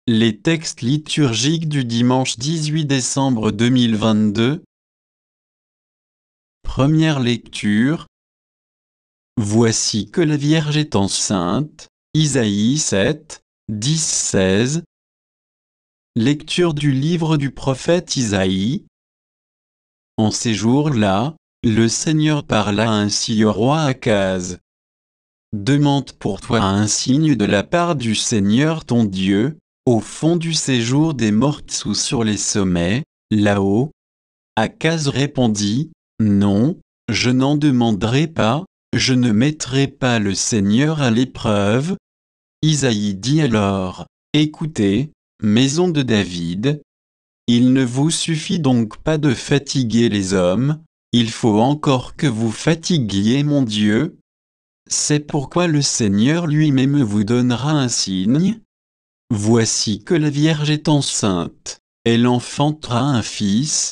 Les textes liturgiques du dimanche 18 décembre 2022. Première lecture. Voici que la Vierge est enceinte. Isaïe 7, 10-16. Lecture du livre du prophète Isaïe. En ces jours-là, le Seigneur parla ainsi au roi Akaz. Demande pour toi un signe de la part du Seigneur ton Dieu, au fond du séjour des morts ou sur les sommets, là-haut. Akaz répondit, non, je n'en demanderai pas, je ne mettrai pas le Seigneur à l'épreuve. Isaïe dit alors, écoutez, maison de David, il ne vous suffit donc pas de fatiguer les hommes, il faut encore que vous fatiguiez mon Dieu. C'est pourquoi le Seigneur lui-même vous donnera un signe. Voici que la Vierge est enceinte, elle enfantera un fils,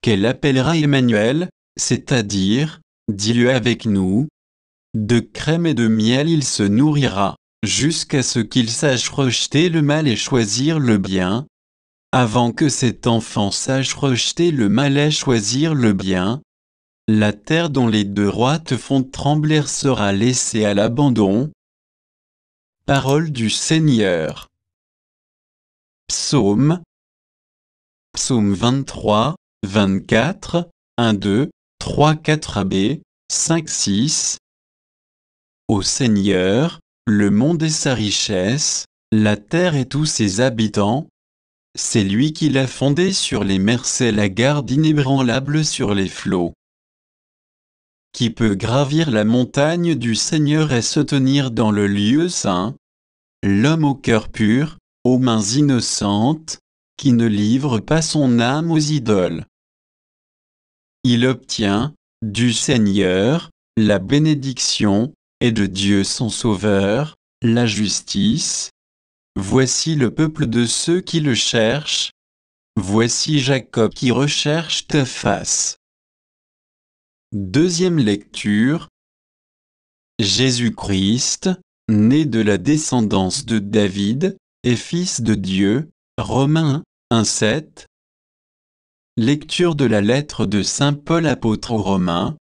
qu'elle appellera Emmanuel, c'est-à-dire, Dieu avec nous. De crème et de miel il se nourrira, jusqu'à ce qu'il sache rejeter le mal et choisir le bien. Avant que cet enfant sache rejeter le mal et choisir le bien, la terre dont les deux rois te font trembler sera laissée à l'abandon. Parole du Seigneur. Psaume 23, 24, 1, 2, 3, 4 AB, 5, 6. Ô Seigneur, le monde et sa richesse, la terre et tous ses habitants. C'est lui qui l'a fondée sur les mers, c'est la garde inébranlable sur les flots. Qui peut gravir la montagne du Seigneur et se tenir dans le lieu saint? L'homme au cœur pur, aux mains innocentes, qui ne livre pas son âme aux idoles. Il obtient, du Seigneur, la bénédiction, et de Dieu son Sauveur, la justice. Voici le peuple de ceux qui le cherchent. Voici Jacob qui recherche ta face. Deuxième lecture. Jésus-Christ, né de la descendance de David, et fils de Dieu, Romains 1-7. Lecture de la lettre de saint Paul apôtre aux Romains.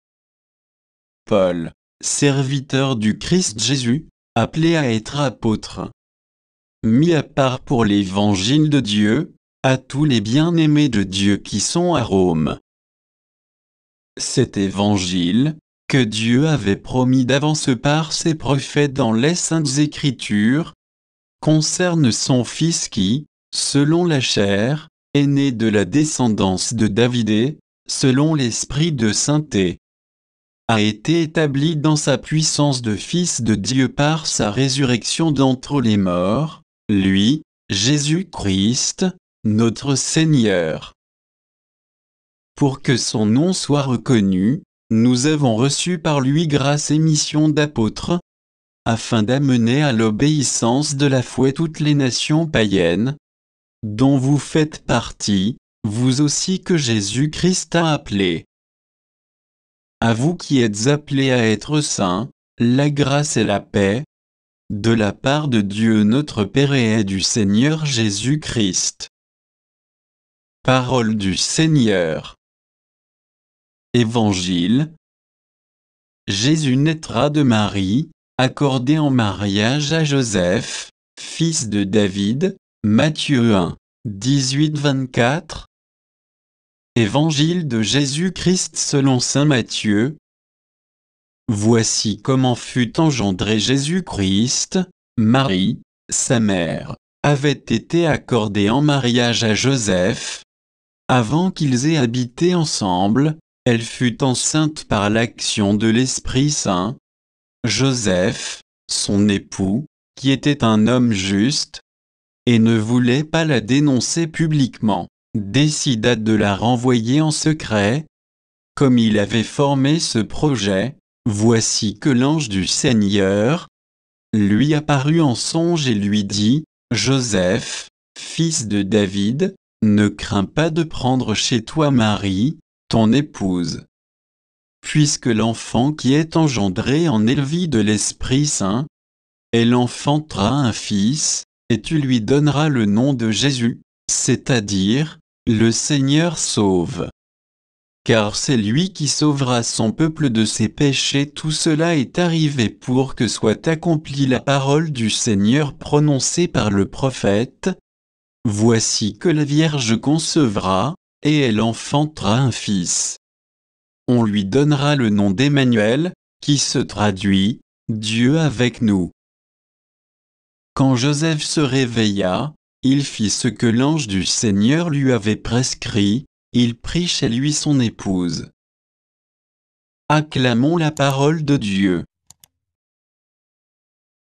Paul, serviteur du Christ Jésus, appelé à être apôtre, mis à part pour l'évangile de Dieu, à tous les bien-aimés de Dieu qui sont à Rome. Cet évangile, que Dieu avait promis d'avance par ses prophètes dans les Saintes Écritures, concerne son Fils qui, selon la chair, est né de la descendance de David et, selon l'Esprit de sainteté, a été établi dans sa puissance de Fils de Dieu par sa résurrection d'entre les morts, lui, Jésus-Christ, notre Seigneur. Pour que son nom soit reconnu, nous avons reçu par lui grâce et mission d'apôtre, afin d'amener à l'obéissance de la foi toutes les nations païennes, dont vous faites partie, vous aussi que Jésus-Christ a appelé. À vous qui êtes appelés à être saints, la grâce et la paix, de la part de Dieu notre Père et du Seigneur Jésus-Christ. Parole du Seigneur. Évangile. Jésus naîtra de Marie, accordé en mariage à Joseph, fils de David, Matthieu 1, 18-24. Évangile de Jésus-Christ selon saint Matthieu. Voici comment fut engendré Jésus-Christ. Marie, sa mère, avait été accordée en mariage à Joseph. Avant qu'ils aient habité ensemble, elle fut enceinte par l'action de l'Esprit Saint. Joseph, son époux, qui était un homme juste, et ne voulait pas la dénoncer publiquement, décida de la renvoyer en secret. Comme il avait formé ce projet, voici que l'ange du Seigneur lui apparut en songe et lui dit, « Joseph, fils de David, ne crains pas de prendre chez toi Marie, ton épouse. Puisque l'enfant qui est engendré en est le de l'Esprit Saint, elle enfantera un fils, et tu lui donneras le nom de Jésus, c'est-à-dire, le Seigneur sauve. Car c'est lui qui sauvera son peuple de ses péchés. Tout cela est arrivé pour que soit accomplie la parole du Seigneur prononcée par le prophète. Voici que la Vierge concevra, et elle enfantera un fils. On lui donnera le nom d'Emmanuel, qui se traduit « Dieu avec nous ». Quand Joseph se réveilla, il fit ce que l'ange du Seigneur lui avait prescrit, il prit chez lui son épouse. Acclamons la parole de Dieu.